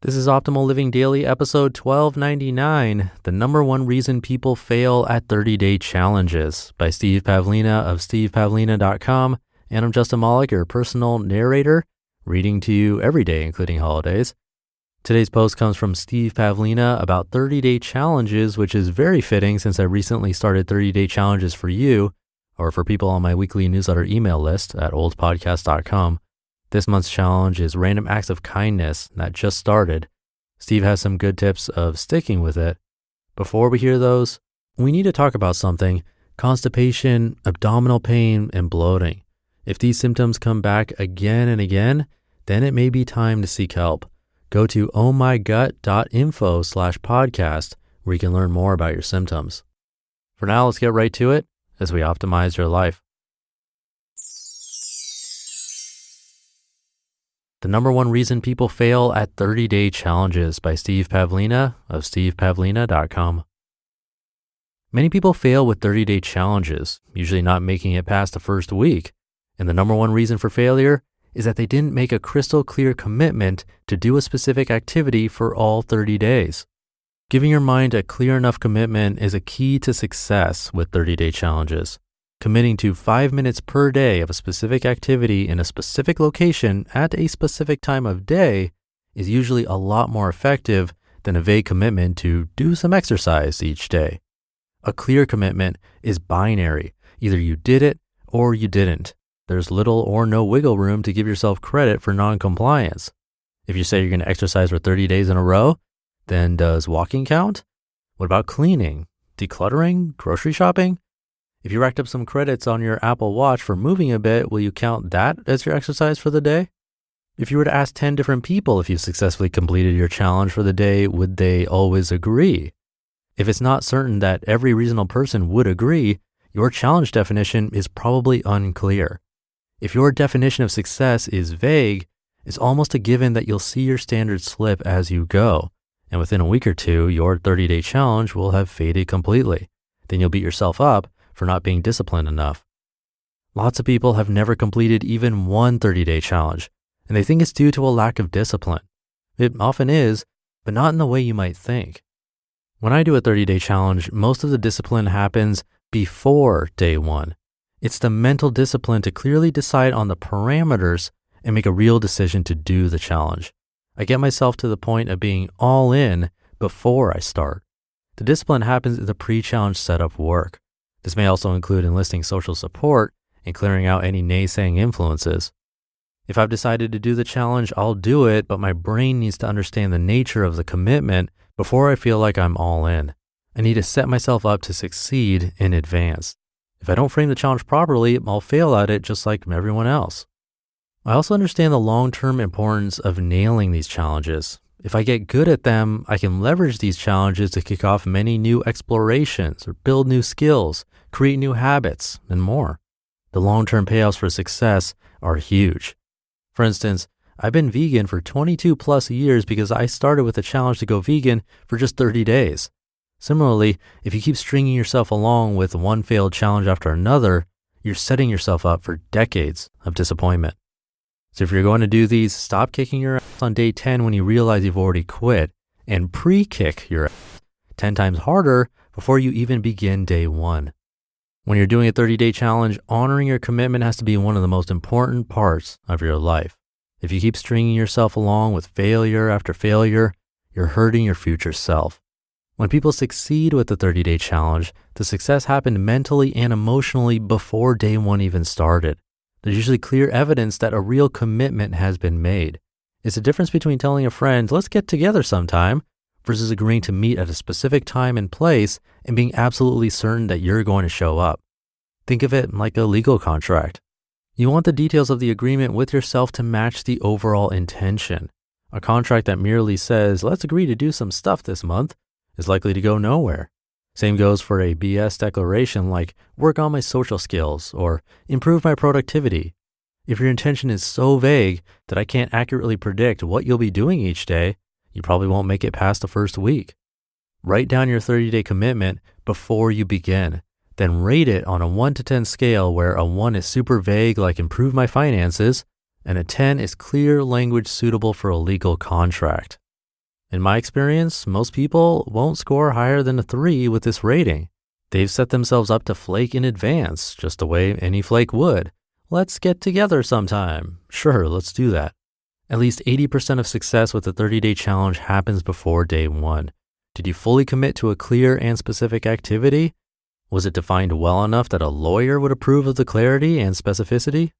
This is Optimal Living Daily, episode 1299, the number one reason people fail at 30-day challenges by Steve Pavlina of stevepavlina.com. And I'm Justin Malik, your personal narrator, reading to you every day, including holidays. Today's post comes from Steve Pavlina about 30-day challenges, which is very fitting since I recently started 30-day challenges for you, or for people on my weekly newsletter email list at oldpodcast.com. This month's challenge is random acts of kindness that just started. Steve has some good tips of sticking with it. Before we hear those, we need to talk about something: constipation, abdominal pain, and bloating. If these symptoms come back again and again, then it may be time to seek help. Go to OhMyGut.info/podcast where you can learn more about your symptoms. For now, let's get right to it as we optimize your life. The number one reason people fail at 30-day challenges by Steve Pavlina of stevepavlina.com. Many people fail with 30-day challenges, usually not making it past the first week. And the number one reason for failure is that they didn't make a crystal clear commitment to do a specific activity for all 30 days. Giving your mind a clear enough commitment is a key to success with 30-day challenges. Committing to 5 minutes per day of a specific activity in a specific location at a specific time of day is usually a lot more effective than a vague commitment to do some exercise each day. A clear commitment is binary. Either you did it or you didn't. There's little or no wiggle room to give yourself credit for non-compliance. If you say you're going to exercise for 30 days in a row, then does walking count? What about cleaning, decluttering, grocery shopping? If you racked up some credits on your Apple Watch for moving a bit, will you count that as your exercise for the day? If you were to ask 10 different people if you successfully completed your challenge for the day, would they always agree? If it's not certain that every reasonable person would agree, your challenge definition is probably unclear. If your definition of success is vague, it's almost a given that you'll see your standards slip as you go. And within a week or two, your 30-day challenge will have faded completely. Then you'll beat yourself up for not being disciplined enough. Lots of people have never completed even one 30-day challenge, and they think it's due to a lack of discipline. It often is, but not in the way you might think. When I do a 30-day challenge, most of the discipline happens before day one. It's the mental discipline to clearly decide on the parameters and make a real decision to do the challenge. I get myself to the point of being all in before I start. The discipline happens in the pre-challenge setup work. This may also include enlisting social support and clearing out any naysaying influences. If I've decided to do the challenge, I'll do it, but my brain needs to understand the nature of the commitment before I feel like I'm all in. I need to set myself up to succeed in advance. If I don't frame the challenge properly, I'll fail at it just like everyone else. I also understand the long-term importance of nailing these challenges. If I get good at them, I can leverage these challenges to kick off many new explorations or build new skills, create new habits, and more. The long-term payoffs for success are huge. For instance, I've been vegan for 22 plus years because I started with a challenge to go vegan for just 30 days. Similarly, if you keep stringing yourself along with one failed challenge after another, you're setting yourself up for decades of disappointment. So if you're going to do these, stop kicking your ass on day 10 when you realize you've already quit, and pre-kick your ass 10 times harder before you even begin day 1. When you're doing a 30-day challenge, honoring your commitment has to be one of the most important parts of your life. If you keep stringing yourself along with failure after failure, you're hurting your future self. When people succeed with the 30-day challenge, the success happened mentally and emotionally before day 1 even started. There's usually clear evidence that a real commitment has been made. It's the difference between telling a friend, let's get together sometime, versus agreeing to meet at a specific time and place and being absolutely certain that you're going to show up. Think of it like a legal contract. You want the details of the agreement with yourself to match the overall intention. A contract that merely says, let's agree to do some stuff this month, is likely to go nowhere. Same goes for a BS declaration like work on my social skills or improve my productivity. If your intention is so vague that I can't accurately predict what you'll be doing each day, you probably won't make it past the first week. Write down your 30-day commitment before you begin, then rate it on a 1 to 10 scale where a 1 is super vague like improve my finances, and a 10 is clear language suitable for a legal contract. In my experience, most people won't score higher than a 3 with this rating. They've set themselves up to flake in advance, just the way any flake would. Let's get together sometime. Sure, let's do that. At least 80% of success with the 30-day challenge happens before day 1. Did you fully commit to a clear and specific activity? Was it defined well enough that a lawyer would approve of the clarity and specificity?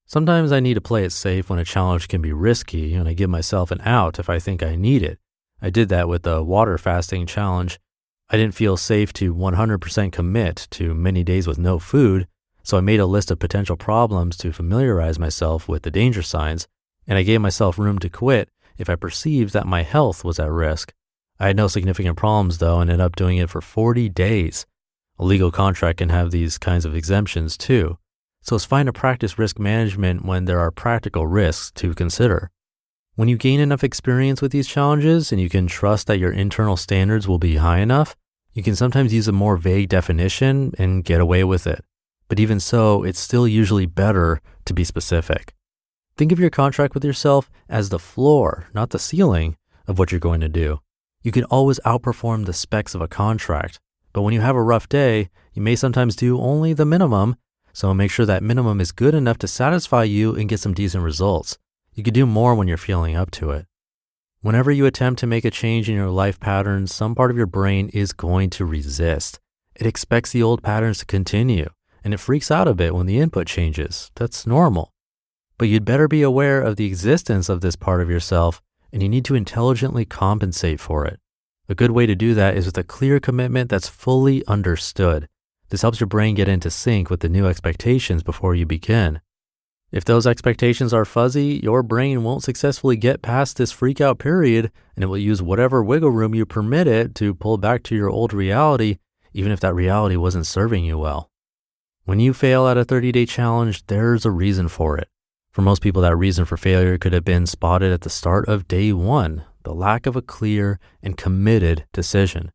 Sometimes I need to play it safe when a challenge can be risky, and I give myself an out if I think I need it. I did that with the water fasting challenge. I didn't feel safe to 100% commit to many days with no food, so I made a list of potential problems to familiarize myself with the danger signs, and I gave myself room to quit if I perceived that my health was at risk. I had no significant problems though and ended up doing it for 40 days. A legal contract can have these kinds of exemptions too, so it's fine to practice risk management when there are practical risks to consider. When you gain enough experience with these challenges and you can trust that your internal standards will be high enough, you can sometimes use a more vague definition and get away with it. But even so, it's still usually better to be specific. Think of your contract with yourself as the floor, not the ceiling, of what you're going to do. You can always outperform the specs of a contract, but when you have a rough day, you may sometimes do only the minimum, so make sure that minimum is good enough to satisfy you and get some decent results. You can do more when you're feeling up to it. Whenever you attempt to make a change in your life patterns, some part of your brain is going to resist. It expects the old patterns to continue, and it freaks out a bit when the input changes. That's normal. But you'd better be aware of the existence of this part of yourself, and you need to intelligently compensate for it. A good way to do that is with a clear commitment that's fully understood. This helps your brain get into sync with the new expectations before you begin. If those expectations are fuzzy, your brain won't successfully get past this freak out period, and it will use whatever wiggle room you permit it to pull back to your old reality, even if that reality wasn't serving you well. When you fail at a 30-day challenge, there's a reason for it. For most people, that reason for failure could have been spotted at the start of day 1, the lack of a clear and committed decision.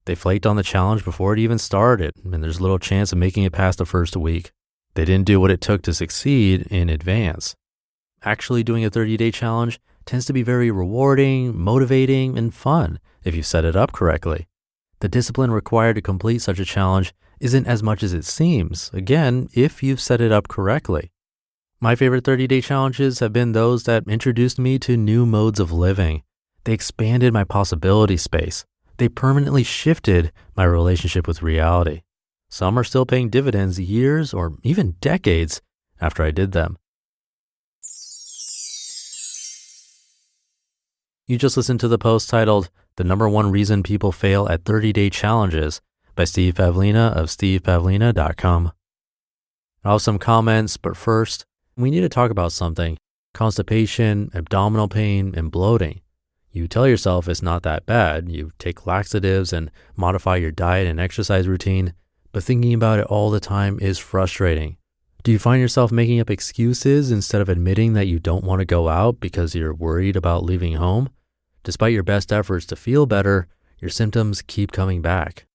They flaked on the challenge before it even started, and there's little chance of making it past the first week. They didn't do what it took to succeed in advance. Actually doing a 30-day challenge tends to be very rewarding, motivating, and fun if you set it up correctly. The discipline required to complete such a challenge isn't as much as it seems, again, if you've set it up correctly. My favorite 30-day challenges have been those that introduced me to new modes of living. They expanded my possibility space. They permanently shifted my relationship with reality. Some are still paying dividends years or even decades after I did them. You just listened to the post titled, "The Number One Reason People Fail at 30-Day Challenges" by Steve Pavlina of stevepavlina.com. I'll have some comments, but first, we need to talk about something: constipation, abdominal pain, and bloating. You tell yourself it's not that bad. You take laxatives and modify your diet and exercise routine, but thinking about it all the time is frustrating. Do you find yourself making up excuses instead of admitting that you don't want to go out because you're worried about leaving home? Despite your best efforts to feel better, your symptoms keep coming back.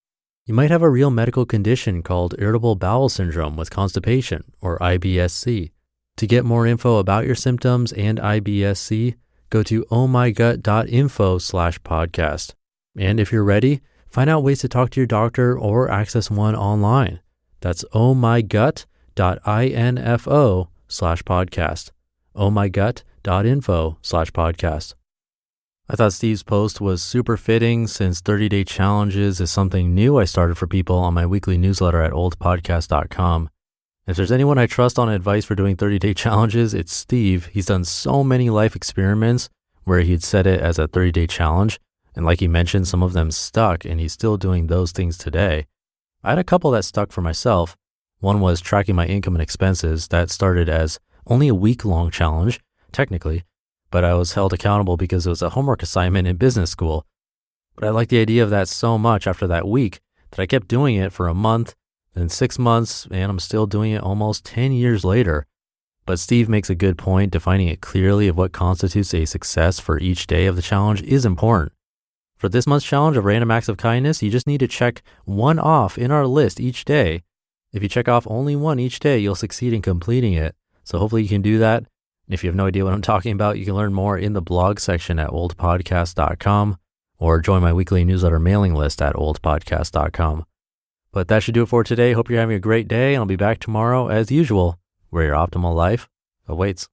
You might have a real medical condition called irritable bowel syndrome with constipation, or IBS-C. To get more info about your symptoms and IBS-C, go to OhMyGut.info/podcast. And if you're ready, find out ways to talk to your doctor or access one online. That's OhMyGut.info/podcast. OhMyGut.info/podcast. I thought Steve's post was super fitting since 30-day challenges is something new I started for people on my weekly newsletter at oldpodcast.com. If there's anyone I trust on advice for doing 30-day challenges, it's Steve. He's done so many life experiments where he'd set it as a 30-day challenge. And like he mentioned, some of them stuck, and he's still doing those things today. I had a couple that stuck for myself. One was tracking my income and expenses. That started as only a week-long challenge, technically, but I was held accountable because it was a homework assignment in business school. But I liked the idea of that so much after that week that I kept doing it for a month, then 6 months, and I'm still doing it almost 10 years later. But Steve makes a good point. Defining it clearly of what constitutes a success for each day of the challenge is important. For this month's challenge of random acts of kindness, you just need to check one off in our list each day. If you check off only one each day, you'll succeed in completing it. So hopefully you can do that. If you have no idea what I'm talking about, you can learn more in the blog section at oldpodcast.com or join my weekly newsletter mailing list at oldpodcast.com. But that should do it for today. Hope you're having a great day, and I'll be back tomorrow as usual, where your optimal life awaits.